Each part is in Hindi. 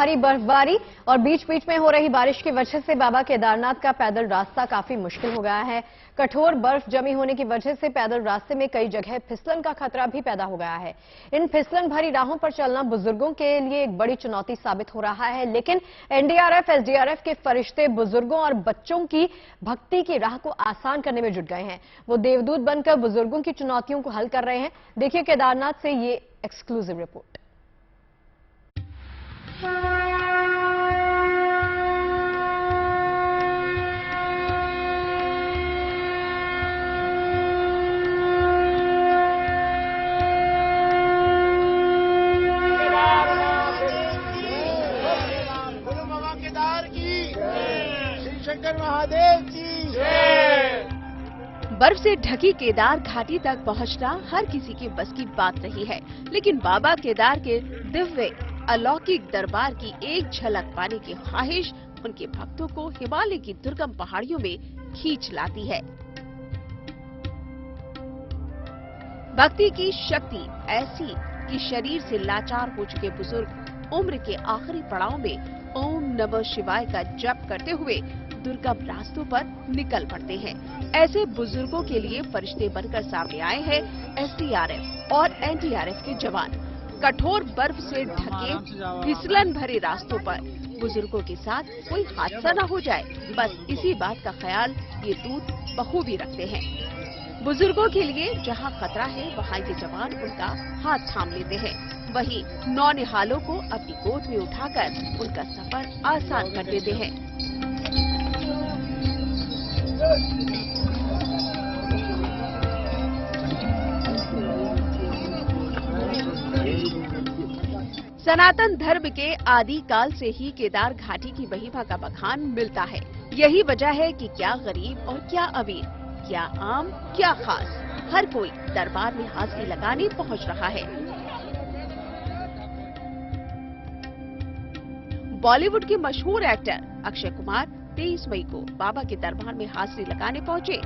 भारी बर्फबारी और बीच बीच में हो रही बारिश की वजह से बाबा केदारनाथ का पैदल रास्ता काफी मुश्किल हो गया है। कठोर बर्फ जमी होने की वजह से पैदल रास्ते में कई जगह फिसलन का खतरा भी पैदा हो गया है। इन फिसलन भरी राहों पर चलना बुजुर्गों के लिए एक बड़ी चुनौती साबित हो रहा है, लेकिन एनडीआरएफ, एसडीआरएफ के फरिश्ते बुजुर्गों और बच्चों की भक्ति की राह को आसान करने में जुट गए हैं। वो देवदूत बनकर बुजुर्गों की चुनौतियों को हल कर रहे हैं। देखिए केदारनाथ से ये एक्सक्लूसिव रिपोर्ट। शंकर महादेव की बर्फ से ढकी केदार घाटी तक पहुंचना हर किसी की बस की बात नहीं है, लेकिन बाबा केदार के दिव्य अलौकिक दरबार की एक झलक पाने की ख्वाहिश उनके भक्तों को हिमालय की दुर्गम पहाड़ियों में खींच लाती है। भक्ति की शक्ति ऐसी कि शरीर से लाचार हो चुके बुजुर्ग उम्र के आखिरी पड़ाव में ओम नमः शिवाय का जप करते हुए दुर्गम रास्तों पर निकल पड़ते हैं। ऐसे बुजुर्गों के लिए फरिश्ते बनकर सामने आए हैं एसडीआरएफ और एनडीआरएफ के जवान। कठोर बर्फ से ढके फिसलन भरे रास्तों पर बुजुर्गों के साथ कोई हादसा न हो जाए, बस इसी बात का ख्याल ये दूत बखूबी रखते हैं। बुजुर्गों के लिए जहां खतरा है वहां ये जवान उनका हाथ थाम लेते हैं, वहीं नौनिहालों को अपनी गोद में उठाकर उनका सफर आसान कर देते हैं। सनातन धर्म के आदि काल से ही केदार घाटी की महिमा का बखान मिलता है। यही वजह है कि क्या गरीब और क्या अमीर, क्या आम क्या खास, हर कोई दरबार में हाजिरी लगाने पहुंच रहा है। बॉलीवुड के मशहूर एक्टर अक्षय कुमार 23 मई को बाबा के दरबार में हाजिरी लगाने पहुंचे।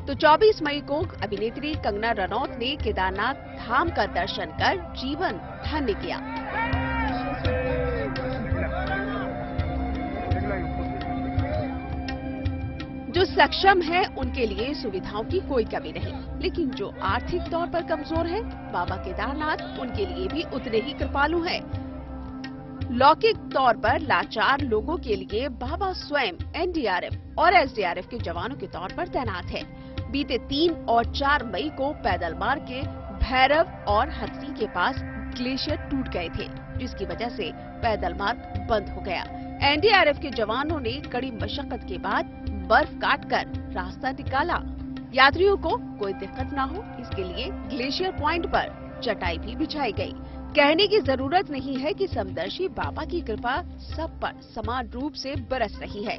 तो 24 मई को अभिनेत्री कंगना रनौत ने केदारनाथ धाम का दर्शन कर जीवन धन्य किया। जो सक्षम है उनके लिए सुविधाओं की कोई कमी नहीं, लेकिन जो आर्थिक तौर पर कमजोर है, बाबा केदारनाथ उनके लिए भी उतने ही कृपालु हैं। लौकिक तौर पर लाचार लोगों के लिए बाबा स्वयं एनडीआरएफ और एसडीआरएफ के जवानों के तौर पर तैनात है। बीते 3 और 4 मई को पैदल मार्ग के भैरव और हथनी के पास ग्लेशियर टूट गए थे, जिसकी वजह से पैदल मार्ग बंद हो गया। एनडीआरएफ के जवानों ने कड़ी मशक्कत के बाद बर्फ काटकर रास्ता निकाला। यात्रियों को कोई दिक्कत न हो, इसके लिए ग्लेशियर पॉइंट पर चटाई भी बिछाई गई। कहने की जरूरत नहीं है कि समदर्शी बाबा की कृपा सब पर समान रूप से बरस रही है।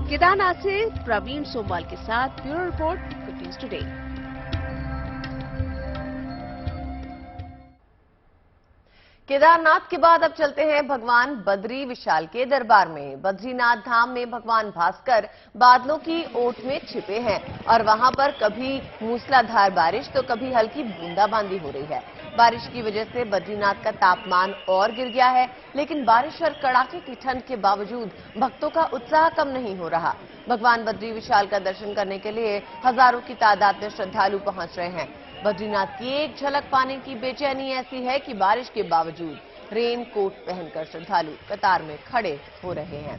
केदारनाथ से प्रवीण सोमवाल के साथ bureau report, good news today. Kedarnath के बाद अब चलते हैं भगवान बद्री विशाल के दरबार में। बद्रीनाथ धाम में भगवान भास्कर बादलों की ओट में छिपे हैं और वहां पर कभी मूसलाधार बारिश तो कभी हल्की बूंदाबांदी हो रही है। बारिश की वजह से बद्रीनाथ का तापमान और गिर गया है, लेकिन बारिश और कड़ाके की ठंड के बावजूद भक्तों का उत्साह कम नहीं हो रहा। भगवान बद्री विशाल का दर्शन करने के लिए हजारों की तादाद में श्रद्धालु पहुंच रहे हैं। बद्रीनाथ की एक झलक पाने की बेचैनी ऐसी है कि बारिश के बावजूद रेन कोट पहनकर श्रद्धालु कतार में खड़े हो रहे हैं।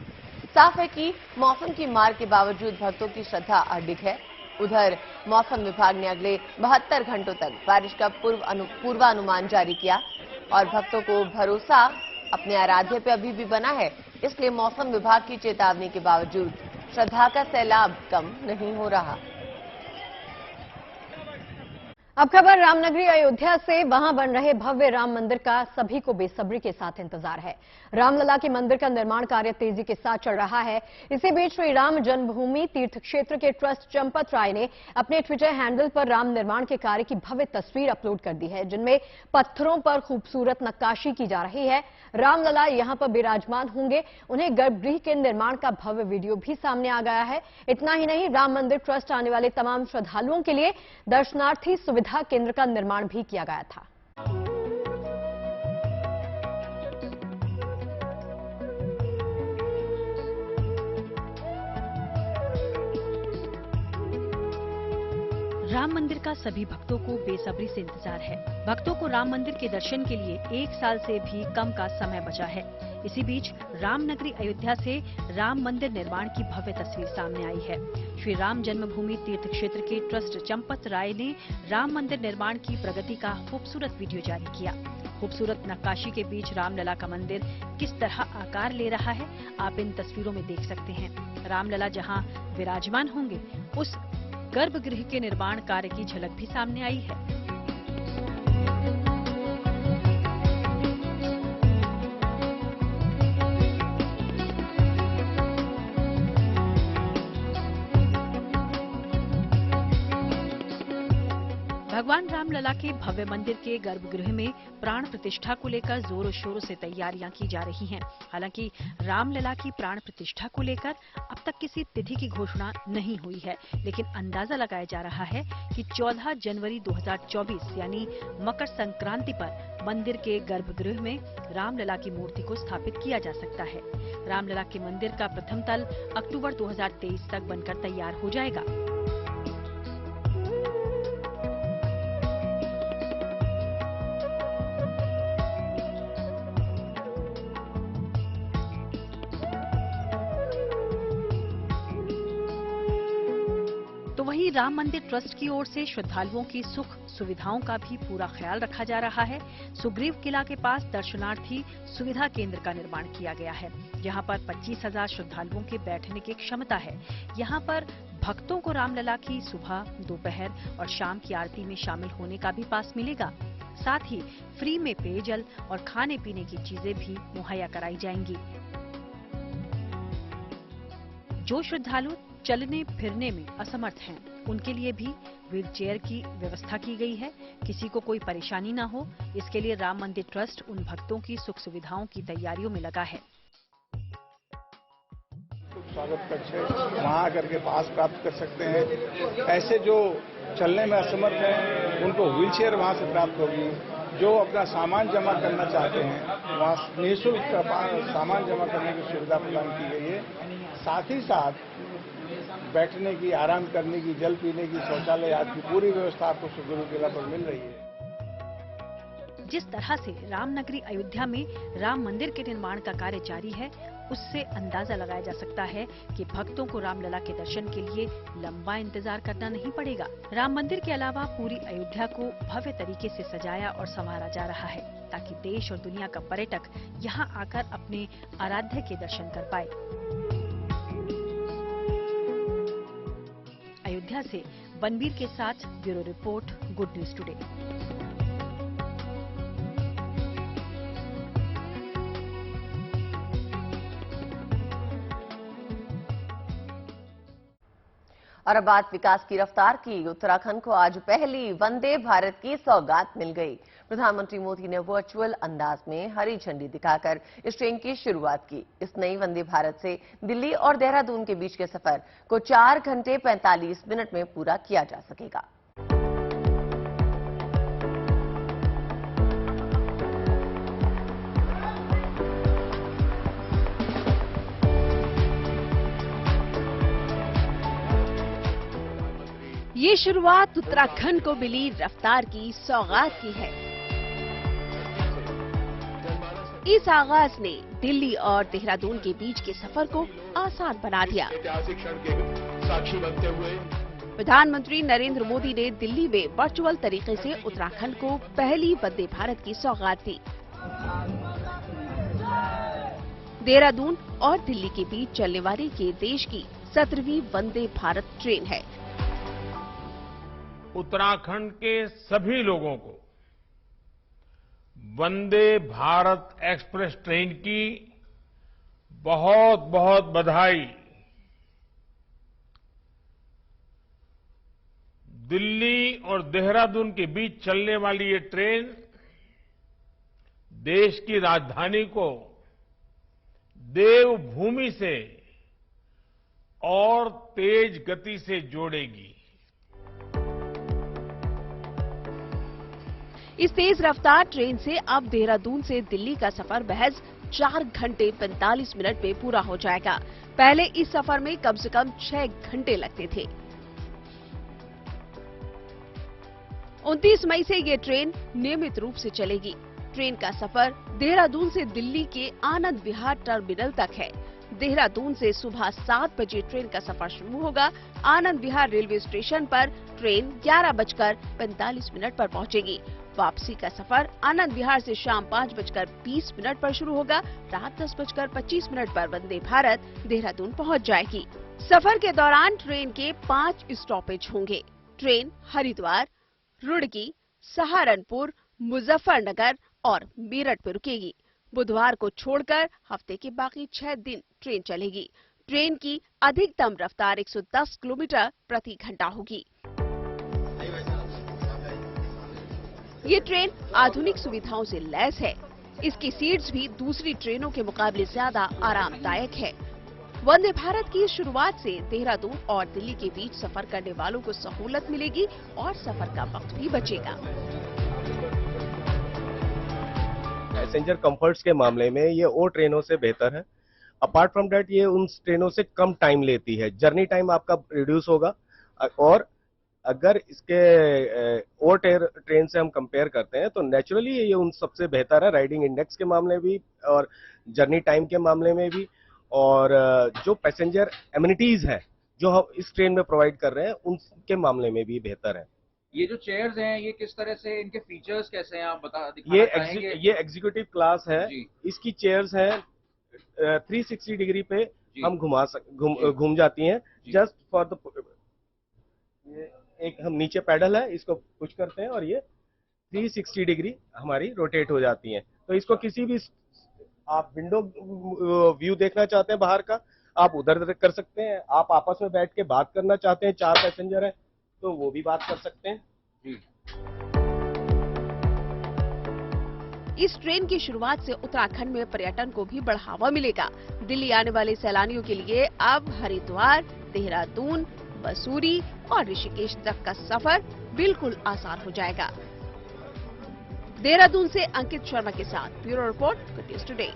साफ है कि मौसम की मार के बावजूद भक्तों की श्रद्धा अडिग है। उधर मौसम विभाग ने अगले 72 घंटों तक बारिश का पूर्वानुमान जारी किया और भक्तों को भरोसा अपने आराध्य पे अभी भी बना है। इसलिए मौसम विभाग की चेतावनी के बावजूद श्रद्धा का सैलाब कम नहीं हो रहा। अब खबर रामनगरी अयोध्या से। वहां बन रहे भव्य राम मंदिर का सभी को बेसब्री के साथ इंतजार है। रामलला के मंदिर का निर्माण कार्य तेजी के साथ चल रहा है। इसी बीच श्री राम जन्मभूमि तीर्थ क्षेत्र के ट्रस्ट चंपत राय ने अपने ट्विटर हैंडल पर राम निर्माण के कार्य की भव्य तस्वीर अपलोड कर दी है, जिनमें पत्थरों पर खूबसूरत नक्काशी की जा रही है। रामलला यहां पर विराजमान होंगे। उन्हें गर्भगृह के निर्माण का भव्य वीडियो भी सामने आ गया है। इतना ही नहीं, राम मंदिर ट्रस्ट आने वाले तमाम श्रद्धालुओं के लिए दर्शनार्थी सुविधा केंद्र का निर्माण भी किया गया था। राम मंदिर का सभी भक्तों को बेसब्री से इंतजार है। भक्तों को राम मंदिर के दर्शन के लिए 1 साल से भी कम का समय बचा है। इसी बीच रामनगरी अयोध्या से राम मंदिर निर्माण की भव्य तस्वीर सामने आई है। श्री राम जन्मभूमि तीर्थ क्षेत्र के ट्रस्ट चंपत राय ने राम मंदिर निर्माण की प्रगति का खूबसूरत वीडियो जारी किया। खूबसूरत नक्काशी के बीच रामलला का मंदिर किस तरह आकार ले रहा है, आप इन तस्वीरों में देख सकते हैं। रामलला जहां विराजमान होंगे, उस गर्भगृह के निर्माण कार्य की झलक भी सामने आई है। भगवान रामलला के भव्य मंदिर के गर्भगृह में प्राण प्रतिष्ठा को लेकर जोरों शोरों से तैयारियां की जा रही हैं। हालांकि रामलला की प्राण प्रतिष्ठा को लेकर अब तक किसी तिथि की घोषणा नहीं हुई है, लेकिन अंदाजा लगाया जा रहा है कि 14 जनवरी 2024 यानी मकर संक्रांति पर मंदिर के गर्भगृह में रामलला की मूर्ति को स्थापित किया जा सकता है। रामलला के मंदिर का प्रथम तल अक्टूबर 2023 तक बनकर तैयार हो जाएगा। तो वहीं राम मंदिर ट्रस्ट की ओर से श्रद्धालुओं की सुख सुविधाओं का भी पूरा ख्याल रखा जा रहा है। सुग्रीव किला के पास दर्शनार्थी सुविधा केंद्र का निर्माण किया गया है। यहां पर 25,000 श्रद्धालुओं के बैठने की क्षमता है। यहां पर भक्तों को रामलला की सुबह, दोपहर और शाम की आरती में शामिल होने का भी पास मिलेगा। साथ ही फ्री में पेयजल और खाने पीने की चीजें भी मुहैया कराई जाएंगी। जो श्रद्धालु चलने फिरने में असमर्थ हैं, उनके लिए भी व्हीलचेयर की व्यवस्था की गई है। किसी को कोई परेशानी न हो, इसके लिए राम मंदिर ट्रस्ट उन भक्तों की सुख सुविधाओं की तैयारियों में लगा है। स्वागत कक्ष है, वहाँ आकर के पास प्राप्त कर सकते हैं। ऐसे जो चलने में असमर्थ हैं, उनको व्हीलचेयर वहाँ से प्राप्त होगी। जो अपना सामान जमा करना चाहते हैं, वहाँ निःशुल्क सामान जमा करने की सुविधा प्रदान की गई है। साथ ही साथ बैठने की, आराम करने की, जल पीने की, शौचालय आदि की पूरी व्यवस्था आपको सुग्रीव किला पर मिल रही है। जिस तरह से रामनगरी अयोध्या में राम मंदिर के निर्माण का कार्य जारी है, उससे अंदाजा लगाया जा सकता है कि भक्तों को रामलला के दर्शन के लिए लंबा इंतजार करना नहीं पड़ेगा। राम मंदिर के अलावा पूरी अयोध्या को भव्य तरीके से सजाया और संवारा जा रहा है, ताकि देश और दुनिया का पर्यटक यहाँ आकर अपने आराध्य के दर्शन कर पाए। अयोध्या से बनबीर के साथ bureau report, good news today. और अब बात विकास की रफ्तार की। उत्तराखंड को आज पहली वंदे भारत की सौगात मिल गई। प्रधानमंत्री मोदी ने वर्चुअल अंदाज में हरी झंडी दिखाकर इस ट्रेन की शुरुआत की। इस नई वंदे भारत से दिल्ली और देहरादून के बीच के सफर को 4 घंटे 45 मिनट में पूरा किया जा सकेगा। ये शुरुआत उत्तराखंड को मिली रफ्तार की सौगात की है। इस आगाज ने दिल्ली और देहरादून के बीच के सफर को आसान बना दिया। ऐतिहासिक क्षण के साक्षी बनते हुए प्रधानमंत्री नरेंद्र मोदी ने दिल्ली में वर्चुअल तरीके से उत्तराखंड को पहली वंदे भारत की सौगात दी। देहरादून और दिल्ली के बीच चलने वाली ये देश की 17वीं वंदे भारत ट्रेन है। उत्तराखंड के सभी लोगों को वंदे भारत एक्सप्रेस ट्रेन की बहुत बहुत बधाई। दिल्ली और देहरादून के बीच चलने वाली ये ट्रेन देश की राजधानी को देवभूमि से और तेज गति से जोड़ेगी। इस तेज रफ्तार ट्रेन से अब देहरादून से दिल्ली का सफर महज 4 घंटे 45 मिनट में पूरा हो जाएगा। पहले इस सफर में कम से कम 6 घंटे लगते थे। 29 मई से ये ट्रेन नियमित रूप से चलेगी। ट्रेन का सफर देहरादून से दिल्ली के आनंद विहार टर्मिनल तक है। देहरादून से सुबह 7 बजे ट्रेन का सफर शुरू होगा। आनंद विहार रेलवे स्टेशन पर ट्रेन 11:45 पर पहुंचेगी। वापसी का सफर आनंद विहार से शाम 5:20 पर शुरू होगा। रात 10:25 पर वंदे भारत देहरादून पहुंच जाएगी। सफर के दौरान ट्रेन के 5 स्टॉपेज होंगे। ट्रेन हरिद्वार, रुड़की, सहारनपुर, मुजफ्फरनगर और मेरठ पर रुकेगी। बुधवार को छोड़कर हफ्ते के बाकी 6 दिन ट्रेन चलेगी। ट्रेन की अधिकतम रफ्तार 110 किलोमीटर प्रति घंटा होगी। ये ट्रेन आधुनिक सुविधाओं से लैस है। इसकी सीट्स भी दूसरी ट्रेनों के मुकाबले ज्यादा आरामदायक है। वंदे भारत की शुरुआत से देहरादून और दिल्ली के बीच सफर करने वालों को सहूलत मिलेगी और सफर का वक्त भी बचेगा। पैसेंजर कंफर्ट्स के मामले में ये और ट्रेनों से बेहतर है। अपार्ट फ्रॉम दैट ये उन ट्रेनों से कम टाइम लेती है। जर्नी टाइम आपका रिड्यूस होगा। और अगर इसके और ट्रेन से हम कंपेयर करते हैं तो नेचुरली ये उन सबसे बेहतर है, राइडिंग इंडेक्स के मामले भी और जर्नी टाइम के मामले में भी। और जो पैसेंजर एमिनिटीज है जो हम इस ट्रेन में प्रोवाइड कर रहे हैं उनके मामले में भी बेहतर है। ये जो चेयर्स हैं ये किस तरह से, इनके फीचर्स कैसे हैं, आप दिखाना चाहेंगे? ये एग्जीक्यूटिव क्लास है। इसकी चेयर्स हैं 360 डिग्री पे हम घूम जाती हैं। जस्ट फॉर द एक हम नीचे पैडल है, इसको पुश करते हैं और ये 360 डिग्री हमारी रोटेट हो जाती हैं। तो इसको किसी भी आप विंडो व्यू देखना चाहते हैं बाहर का, आप उधर कर सकते हैं। आप आपस में बैठ के बात करना चाहते हैं, 4 पैसेंजर हैं तो वो भी बात कर सकते हैं। इस ट्रेन की शुरुआत से उत्तराखंड में पर्यटन को भी बढ़ावा मिलेगा। दिल्ली आने वाले सैलानियों के लिए अब हरिद्वार, देहरादून, मसूरी और ऋषिकेश तक का सफर बिल्कुल आसान हो जाएगा। देहरादून से अंकित शर्मा के साथ bureau report, good news today.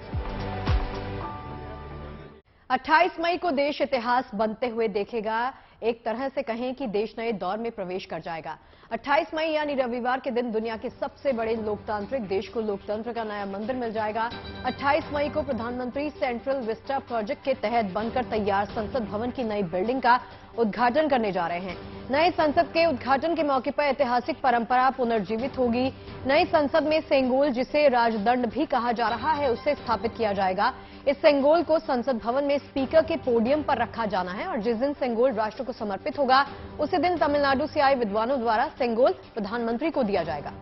28 मई को देश इतिहास बनते हुए देखेगा। एक तरह से कहें कि देश नए दौर में प्रवेश कर जाएगा। 28 मई यानी रविवार के दिन दुनिया के सबसे बड़े लोकतांत्रिक देश को लोकतंत्र का नया मंदिर मिल जाएगा। 28 मई को प्रधानमंत्री सेंट्रल विस्टा प्रोजेक्ट के तहत बनकर तैयार संसद भवन की नई बिल्डिंग का उद्घाटन करने जा रहे हैं। नए संसद के उद्घाटन के मौके पर ऐतिहासिक परंपरा पुनर्जीवित होगी। नई संसद में सेंगोल, जिसे राजदंड भी कहा जा रहा है, उसे स्थापित किया जाएगा। इस सेंगोल को संसद भवन में स्पीकर के पोडियम पर रखा जाना है और जिस दिन सेंगोल राष्ट्र को समर्पित होगा उसी दिन तमिलनाडु से आए विद्वानों द्वारा सेंगोल प्रधानमंत्री को दिया जाएगा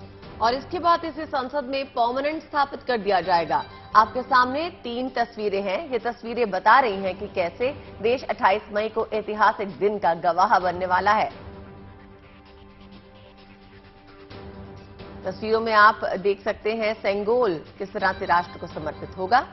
और इसके बाद इसे संसद में परमानेंट स्थापित कर दिया जाएगा। आपके सामने 3 तस्वीरें हैं। ये तस्वीरें बता रही हैं कि कैसे देश 28 मई को ऐतिहासिक दिन का गवाह बनने वाला है। तस्वीरों में आप देख सकते हैं सेंगोल किस तरह से राष्ट्र को समर्पित होगा।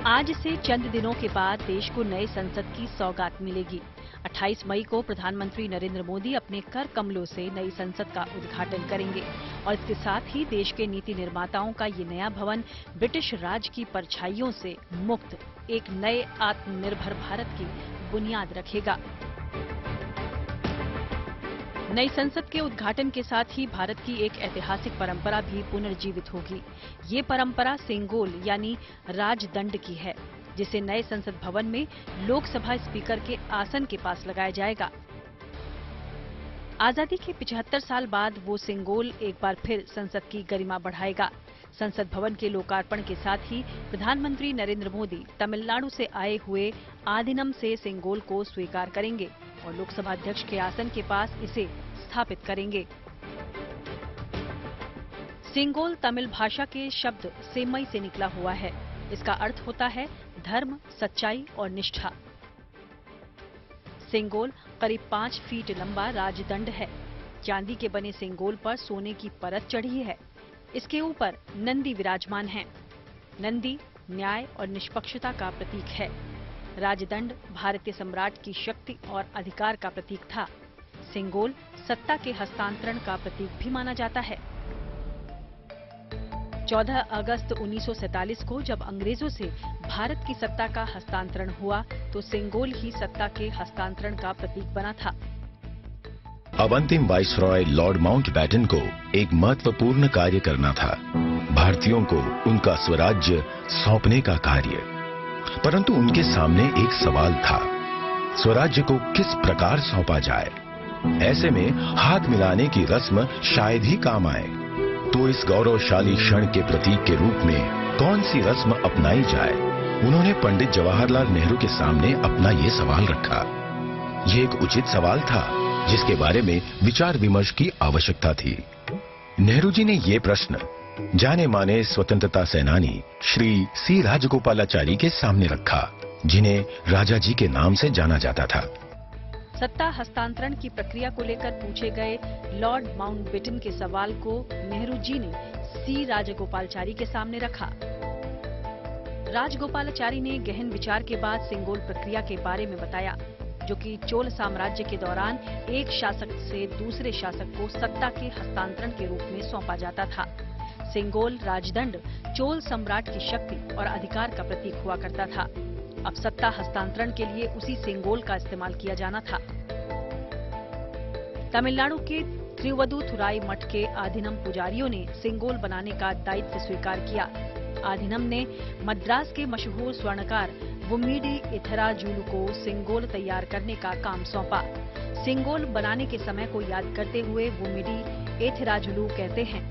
आज से चंद दिनों के बाद देश को नए संसद की सौगात मिलेगी। 28 मई को प्रधानमंत्री नरेंद्र मोदी अपने कर कमलों से नई संसद का उद्घाटन करेंगे और इसके साथ ही देश के नीति निर्माताओं का ये नया भवन ब्रिटिश राज की परछाइयों से मुक्त एक नए आत्मनिर्भर भारत की बुनियाद रखेगा। नई संसद के उद्घाटन के साथ ही भारत की एक ऐतिहासिक परंपरा भी पुनर्जीवित होगी। ये परंपरा सेंगोल यानी राजदंड की है, जिसे नए संसद भवन में लोकसभा स्पीकर के आसन के पास लगाया जाएगा। आजादी के 75 साल बाद वो सिंगोल एक बार फिर संसद की गरिमा बढ़ाएगा। संसद भवन के लोकार्पण के साथ ही प्रधानमंत्री नरेंद्र मोदी तमिलनाडु से आए हुए आदिनम से सिंगोल को स्वीकार करेंगे और लोकसभा अध्यक्ष के आसन के पास इसे स्थापित करेंगे। सिंगोल तमिल भाषा के शब्द सेमई से निकला हुआ है। इसका अर्थ होता है धर्म, सच्चाई और निष्ठा। सिंगोल करीब 5 फीट लंबा राजदंड है। चांदी के बने सिंगोल पर सोने की परत चढ़ी है। इसके ऊपर नंदी विराजमान है। नंदी न्याय और निष्पक्षता का प्रतीक है। राजदंड भारतीय सम्राट की शक्ति और अधिकार का प्रतीक था। सिंगोल सत्ता के हस्तांतरण का प्रतीक भी माना जाता है। 14 अगस्त 1947 को जब अंग्रेजों से भारत की सत्ता का हस्तांतरण हुआ तो सिंगोल ही सत्ता के हस्तांतरण का प्रतीक बना था। अब अंतिम वाइसरॉय लॉर्ड माउंटबेटन को एक महत्वपूर्ण कार्य करना था, भारतीयों को उनका स्वराज्य सौंपने का कार्य। परंतु उनके सामने एक सवाल था, स्वराज्य को किस प्रकार सौंपा जाए। ऐसे में हाथ मिलाने की रस्म शायद ही काम आए। तो इस गौरवशाली क्षण के प्रतीक के रूप में कौन सी रस्म अपनाई जाए? उन्होंने पंडित जवाहरलाल नेहरू के सामने अपना ये सवाल रखा। ये एक उचित सवाल था जिसके बारे में विचार विमर्श की आवश्यकता थी। नेहरू जी ने ये प्रश्न जाने माने स्वतंत्रता सेनानी श्री सी राजगोपालाचारी के सामने रखा, जिन्हें राजा जी के नाम से जाना जाता था। सत्ता हस्तांतरण की प्रक्रिया को लेकर पूछे गए लॉर्ड माउंटबेटन के सवाल को नेहरू जी ने सी राजगोपालाचारी के सामने रखा। राजगोपालाचारी ने गहन विचार के बाद सिंगोल प्रक्रिया के बारे में बताया, जो कि चोल साम्राज्य के दौरान एक शासक से दूसरे शासक को सत्ता के हस्तांतरण के रूप में सौंपा जाता था। सिंगोल राजदंड चोल सम्राट की शक्ति और अधिकार का प्रतीक हुआ करता था। अब सत्ता हस्तांतरण के लिए उसी सिंगोल का इस्तेमाल किया जाना था। तमिलनाडु के तिरुवदुथुराई मठ के आधीनम पुजारियों ने सिंगोल बनाने का दायित्व स्वीकार किया। आधीनम ने मद्रास के मशहूर स्वर्णकार वुम्मीडी एथराजुलु को सिंगोल तैयार करने का काम सौंपा। सिंगोल बनाने के समय को याद करते हुए वुम्मीडी एथराजुलु कहते हैं,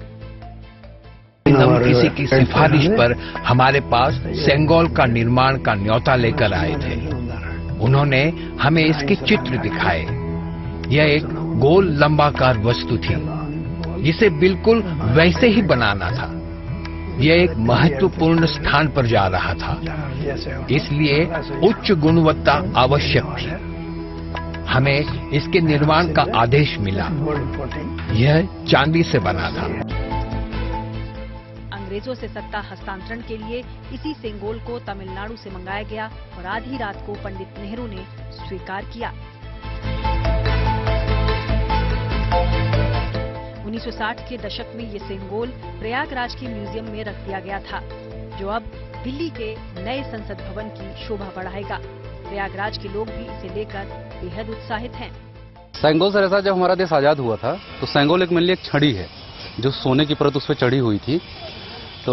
हम किसी की सिफारिश पर हमारे पास सेंगोल का निर्माण का न्योता लेकर आए थे। उन्होंने हमें इसके चित्र दिखाए। यह एक गोल लंबाकार वस्तु थी जिसे बिल्कुल वैसे ही बनाना था। यह एक महत्वपूर्ण स्थान पर जा रहा था, इसलिए उच्च गुणवत्ता आवश्यक थी। हमें इसके निर्माण का आदेश मिला। यह चांदी से बना था। अंग्रेजों से सत्ता हस्तांतरण के लिए इसी सिंगोल को तमिलनाडु से मंगाया गया और आधी रात को पंडित नेहरू ने स्वीकार किया। 1960 के दशक में ये सिंगोल प्रयागराज के म्यूजियम में रख दिया गया था, जो अब दिल्ली के नए संसद भवन की शोभा बढ़ाएगा। प्रयागराज के लोग भी इसे लेकर बेहद उत्साहित हैं। सेंगोल सर, ऐसा जब हमारा देश आजाद हुआ था तो सेंगोल एक मेनली एक छड़ी है जो सोने की परत उस पर चढ़ी हुई थी, तो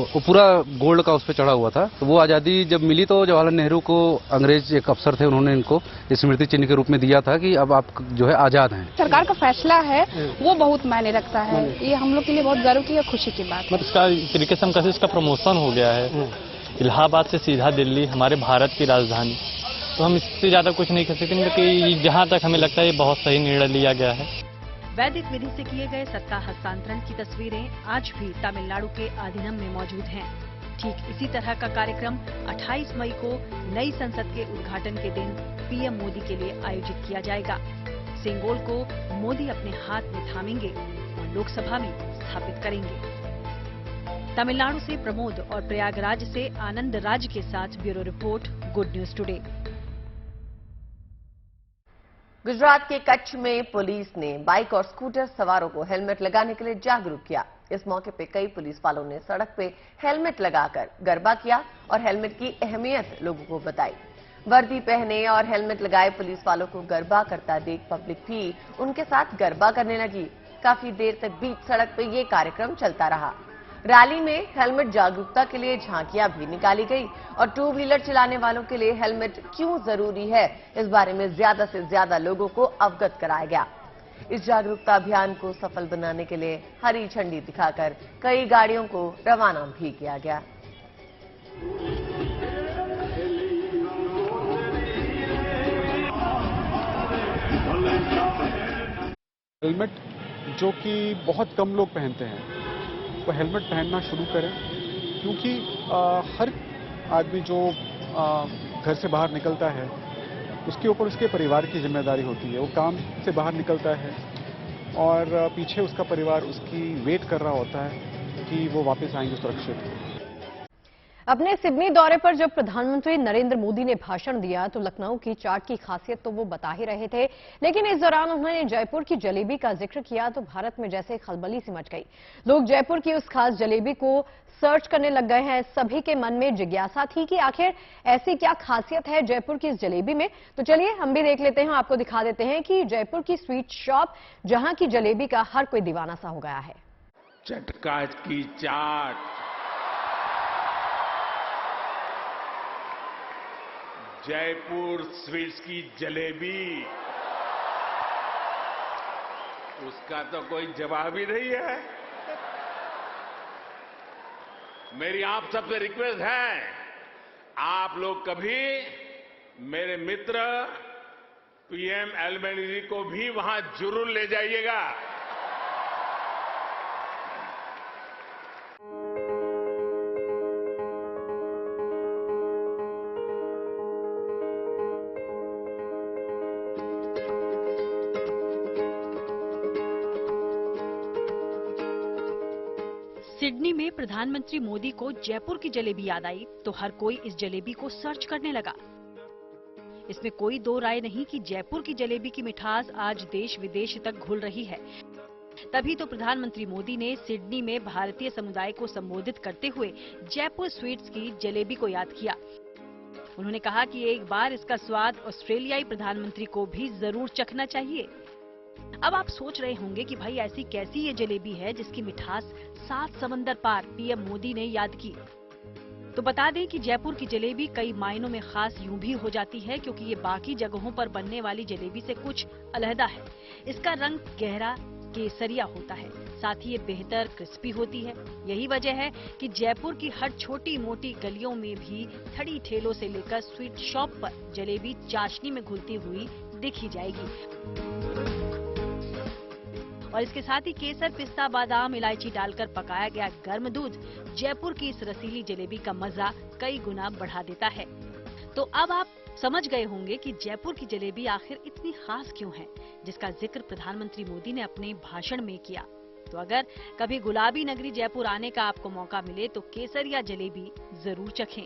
वो पूरा गोल्ड का उस पर चढ़ा हुआ था। तो वो आज़ादी जब मिली तो जवाहरलाल नेहरू को अंग्रेज एक अफसर थे, उन्होंने इनको स्मृति चिन्ह के रूप में दिया था कि अब आप जो है आज़ाद हैं। सरकार का फैसला है वो बहुत मायने रखता है। ये हम लोग के लिए बहुत गर्व की और खुशी की बात है। इसका तरीके से हम कहते हैं इसका प्रमोशन हो गया है। इलाहाबाद से सीधा दिल्ली, हमारे भारत की राजधानी, तो हम इससे ज्यादा कुछ नहीं कह सकते, क्योंकि जहाँ तक हमें लगता है ये बहुत सही निर्णय लिया गया है। वैदिक विधि से किए गए सत्ता हस्तांतरण की तस्वीरें आज भी तमिलनाडु के आधीनम में मौजूद हैं। ठीक इसी तरह का कार्यक्रम 28 मई को नई संसद के उद्घाटन के दिन पीएम मोदी के लिए आयोजित किया जाएगा। सिंगोल को मोदी अपने हाथ में थामेंगे और लोकसभा में स्थापित करेंगे। तमिलनाडु से प्रमोद और प्रयागराज से आनंद राज के साथ bureau report, good news today. Gujarat के कच्छ में पुलिस ने बाइक और स्कूटर सवारों को हेलमेट लगाने के लिए जागरूक किया। इस मौके पे कई पुलिस वालों ने सड़क पे हेलमेट लगाकर गरबा किया और हेलमेट की अहमियत लोगों को बताई। वर्दी पहने और हेलमेट लगाए पुलिस वालों को गरबा करता देख पब्लिक भी उनके साथ गरबा करने लगी। काफी देर तक बीच सड़क पे ये कार्यक्रम चलता रहा। रैली में हेलमेट जागरूकता के लिए झांकियां भी निकाली गई और टू व्हीलर चलाने वालों के लिए हेलमेट क्यों जरूरी है, इस बारे में ज्यादा से ज्यादा लोगों को अवगत कराया गया। इस जागरूकता अभियान को सफल बनाने के लिए हरी झंडी दिखाकर कई गाड़ियों को रवाना भी किया गया। हेलमेट जो कि बहुत कम लोग पहनते हैं, वो हेलमेट पहनना शुरू करें, क्योंकि हर आदमी जो घर से बाहर निकलता है उसके ऊपर उसके परिवार की जिम्मेदारी होती है। वो काम से बाहर निकलता है और पीछे उसका परिवार उसकी वेट कर रहा होता है कि वो वापस आएंगे सुरक्षित। अपने सिडनी दौरे पर जब प्रधानमंत्री नरेंद्र मोदी ने भाषण दिया तो लखनऊ की चाट की खासियत तो वो बता ही रहे थे, लेकिन इस दौरान उन्होंने जयपुर की जलेबी का जिक्र किया तो भारत में जैसे खलबली सी मच गई। लोग जयपुर की उस खास जलेबी को सर्च करने लग गए हैं। सभी के मन में जिज्ञासा थी कि आखिर ऐसी क्या खासियत है जयपुर की इस जलेबी में। तो चलिए हम भी देख लेते हैं, आपको दिखा देते हैं कि जयपुर की स्वीट शॉप जहां की जलेबी का हर कोई दीवाना सा हो गया है। चटका की चाट, जयपुर स्वीट्स की जलेबी, उसका तो कोई जवाब ही नहीं है। मेरी आप सबसे रिक्वेस्ट है, आप लोग कभी मेरे मित्र पीएम एल्बेनीजी को भी वहां जरूर ले जाइएगा। सिडनी में प्रधानमंत्री मोदी को जयपुर की जलेबी याद आई तो हर कोई इस जलेबी को सर्च करने लगा। इसमें कोई दो राय नहीं कि जयपुर की जलेबी की मिठास आज देश विदेश तक घुल रही है। तभी तो प्रधानमंत्री मोदी ने सिडनी में भारतीय समुदाय को संबोधित करते हुए जयपुर स्वीट्स की जलेबी को याद किया। उन्होंने कहा कि एक बार इसका स्वाद ऑस्ट्रेलियाई प्रधानमंत्री को भी जरूर चखना चाहिए। अब आप सोच रहे होंगे कि भाई ऐसी कैसी ये जलेबी है जिसकी मिठास 7 समंदर पार पीएम मोदी ने याद की। तो बता दें कि जयपुर की जलेबी कई मायनों में खास यूं भी हो जाती है क्योंकि ये बाकी जगहों पर बनने वाली जलेबी से कुछ अलहदा है। इसका रंग गहरा केसरिया होता है, साथ ही ये बेहतर क्रिस्पी होती है। यही वजह है कि जयपुर की हर छोटी मोटी गलियों में भी थड़ी ठेलों से लेकर स्वीट शॉप पर जलेबी चाशनी में घुलती हुई दिखी जाएगी। और इसके साथ ही केसर, पिस्ता, बादाम, इलायची डालकर पकाया गया गर्म दूध जयपुर की इस रसीली जलेबी का मजा कई गुना बढ़ा देता है। तो अब आप समझ गए होंगे कि जयपुर की जलेबी आखिर इतनी खास क्यों है, जिसका जिक्र प्रधानमंत्री मोदी ने अपने भाषण में किया। तो अगर कभी गुलाबी नगरी जयपुर आने का आपको मौका मिले तो केसर या जलेबी जरूर चखें।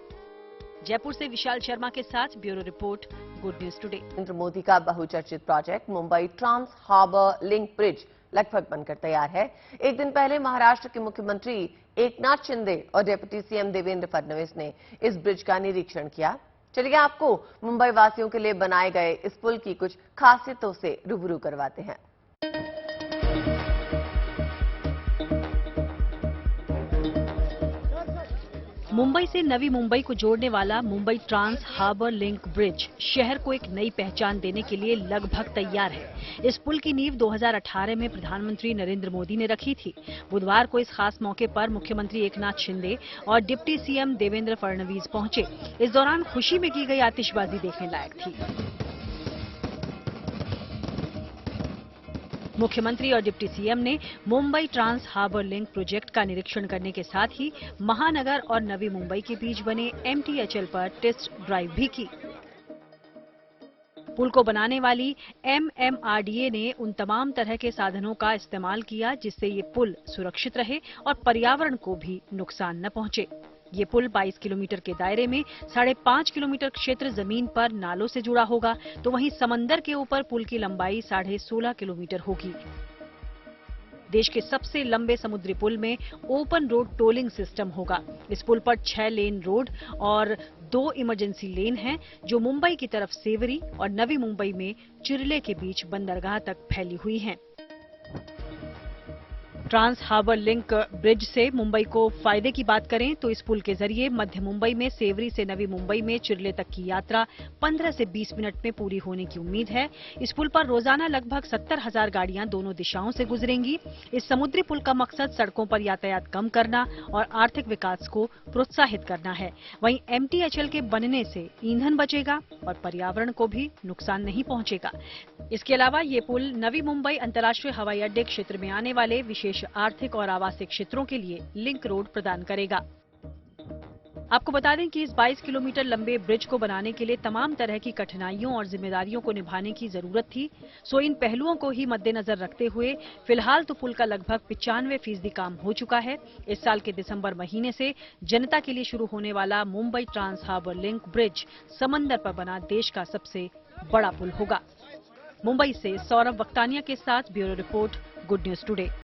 जयपुर से विशाल शर्मा के साथ bureau report, good news today. Narendra Modi का बहुचर्चित project Mumbai trans harbour link bridge लगभग बनकर तैयार है। एक दिन पहले महाराष्ट्र के मुख्यमंत्री एकनाथ शिंदे और डिप्टी सीएम देवेंद्र फडणवीस ने इस ब्रिज का निरीक्षण किया। चलिए आपको मुंबई वासियों के लिए बनाए गए इस पुल की कुछ खासियतों से रूबरू करवाते हैं। मुंबई से नवी मुंबई को जोड़ने वाला Mumbai trans harbour link bridge शहर को एक नई पहचान देने के लिए लगभग तैयार है। इस पुल की नींव 2018 में प्रधानमंत्री नरेंद्र मोदी ने रखी थी। बुधवार को इस खास मौके पर मुख्यमंत्री एकनाथ शिंदे और डिप्टी सीएम देवेंद्र फडणवीस पहुंचे। इस दौरान खुशी में की गई आतिशबाजी देखने लायक थी। मुख्यमंत्री और डिप्टी सीएम ने Mumbai trans harbour link project का निरीक्षण करने के साथ ही महानगर और नवी मुंबई के बीच बने MTHL पर टेस्ट ड्राइव भी की। पुल को बनाने वाली MMRDA ने उन तमाम तरह के साधनों का इस्तेमाल किया जिससे ये पुल सुरक्षित रहे और पर्यावरण को भी नुकसान न पहुंचे। ये पुल 22 किलोमीटर के दायरे में 5.5 किलोमीटर क्षेत्र जमीन पर नालों से जुड़ा होगा, तो वहीं समंदर के ऊपर पुल की लंबाई 16.5 किलोमीटर होगी। देश के सबसे लंबे समुद्री पुल में ओपन रोड टोलिंग सिस्टम होगा। इस पुल पर 6 लेन रोड और 2 इमरजेंसी लेन हैं, जो मुंबई की तरफ सेवरी और नवी मुंबई में चिरले के बीच बंदरगाह तक फैली हुई हैं। ट्रांस हार्बर लिंक ब्रिज से मुंबई को फायदे की बात करें तो इस पुल के जरिए मध्य मुंबई में सेवरी से नवी मुंबई में चिरले तक की यात्रा 15 से 20 मिनट में पूरी होने की उम्मीद है। इस पुल पर रोजाना लगभग 70,000 गाड़ियां दोनों दिशाओं से गुजरेंगी। इस समुद्री पुल का मकसद सड़कों पर यातायात कम करना और आर्थिक विकास को प्रोत्साहित करना है। वहीं MTHL के बनने से ईंधन बचेगा और पर्यावरण को भी नुकसान नहीं पहुंचेगा। इसके अलावा ये पुल नवी मुंबई अंतर्राष्ट्रीय हवाई अड्डे क्षेत्र में आने वाले विशेष आर्थिक और आवासीय क्षेत्रों के लिए लिंक रोड प्रदान करेगा। आपको बता दें कि इस 22 किलोमीटर लंबे ब्रिज को बनाने के लिए तमाम तरह की कठिनाइयों और जिम्मेदारियों को निभाने की जरूरत थी। सो इन पहलुओं को ही मद्देनजर रखते हुए फिलहाल तो पुल का लगभग 95% काम हो चुका है। इस साल के दिसंबर महीने से जनता के लिए शुरू होने वाला Mumbai trans harbour link bridge समंदर पर बना देश का सबसे बड़ा पुल होगा। मुंबई से सौरभ वक्तानिया के साथ bureau report, good news today.